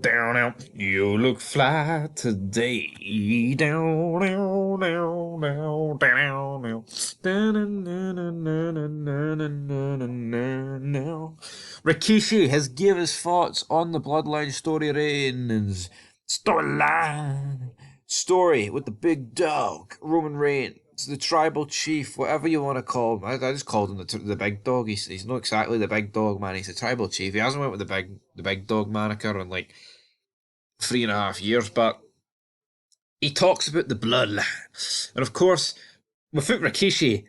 Down out, you look fly today. Down, down, down, down, down, down. Down. Rikishi has given his thoughts on the Bloodline story with the big dog Roman Reigns, the tribal chief, whatever you want to call him. I just called him the big dog. He's not exactly the big dog, man. He's the tribal chief. He hasn't went with the big dog moniker in like 3.5 years, but he talks about the bloodline. And of course, without Rikishi,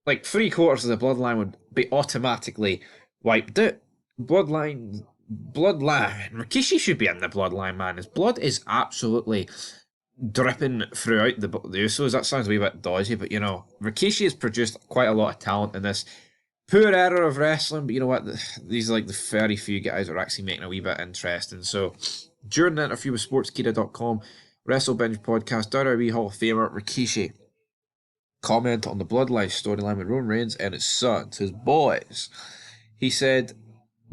like 3/4 of the bloodline would be automatically wiped out. Bloodline. Rikishi should be in the bloodline, man. His blood is absolutely dripping throughout the Usos. That sounds a wee bit dodgy, but Rikishi has produced quite a lot of talent in this poor era of wrestling. But you know what? These are like the very few guys that are actually making a wee bit interesting. So during the interview with SportsKita.com, WrestleBinge podcast, WWE Hall of Famer Rikishi comment on the Bloodline storyline with Roman Reigns and his sons, his boys. He said,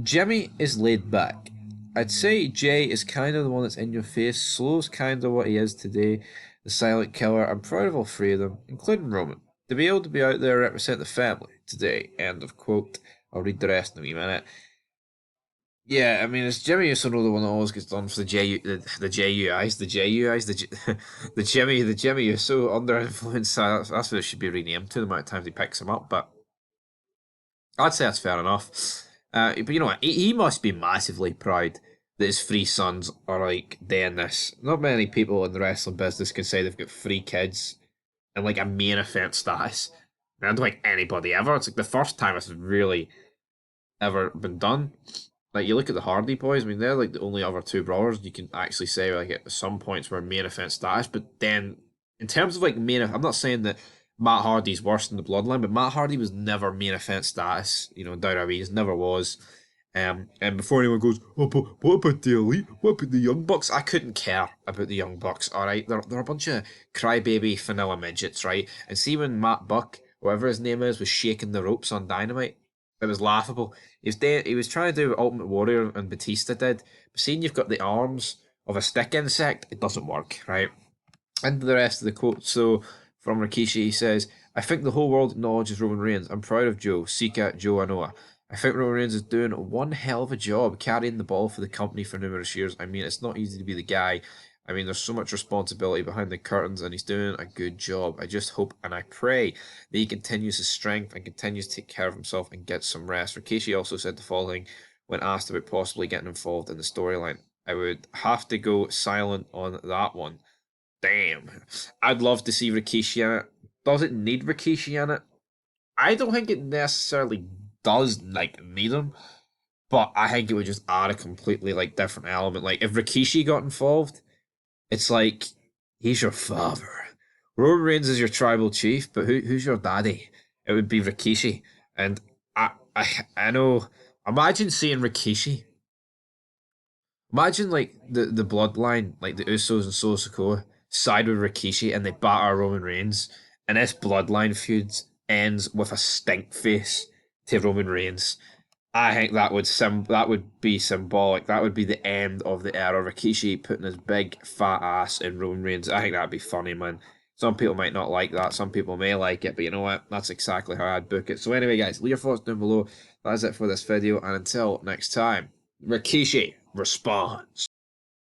Jimmy is laid back. I'd say Jay is kind of the one that's in your face. Slow's kind of what he is today. The silent killer. I'm proud of all three of them, including Roman. To be able to be out there and represent the family today. End of quote. I'll read the rest in a wee minute. Yeah, I mean, it's Jimmy Uso the one that always gets done for the JUIs, the Jimmy Uso under influence. That's what it should be renamed to the amount of times he picks him up. But I'd say that's fair enough. But you know what? He must be massively proud that his three sons are like doing this. Not many people in the wrestling business can say they've got three kids and like a main event status. I don't think anybody ever. It's like the first time it's really ever been done. Like you look at the Hardy Boys. I mean, they're like the only other two brothers you can actually say like at some points were main event status. But then in terms of like I'm not saying that Matt Hardy's worse than the Bloodline, but Matt Hardy was never main event status. WWE's never was. And before anyone goes, oh, but what about the Elite? What about the Young Bucks? I couldn't care about the Young Bucks. All right, they're a bunch of crybaby vanilla midgets, right? And see when Matt Buck, whatever his name is, was shaking the ropes on Dynamite, it was laughable. He was trying to do what Ultimate Warrior and Batista did, but seeing you've got the arms of a stick insect, it doesn't work, right? Into the rest of the quote. So from Rikishi, he says, I think the whole world acknowledges Roman Reigns. I'm proud of Joe, Sika, Joe Anoa. I think Roman Reigns is doing one hell of a job carrying the ball for the company for numerous years. I mean, it's not easy to be the guy. I mean, there's so much responsibility behind the curtains, and he's doing a good job. I just hope and I pray that he continues his strength and continues to take care of himself and get some rest. Rikishi also said the following when asked about possibly getting involved in the storyline. I would have to go silent on that one. Damn. I'd love to see Rikishi in it. Does it need Rikishi in it? I don't think it necessarily does need him, but I think it would just add a completely different element. Like if Rikishi got involved, it's like he's your father. Roman Reigns is your tribal chief, but who's your daddy? It would be Rikishi. And I know. Imagine seeing Rikishi. Imagine the bloodline, like the Usos and Solo Sikoa, side with Rikishi and they batter Roman Reigns, and this bloodline feud ends with a stink face to Roman Reigns. I think that would be symbolic. That would be the end of the era. Rikishi putting his big fat ass in Roman Reigns. I think that'd be funny, man. Some people might not like that. Some people may like it, but you know what? That's exactly how I'd book it. So anyway, guys, leave your thoughts down below. That's it for this video, and until next time, Rikishi responds.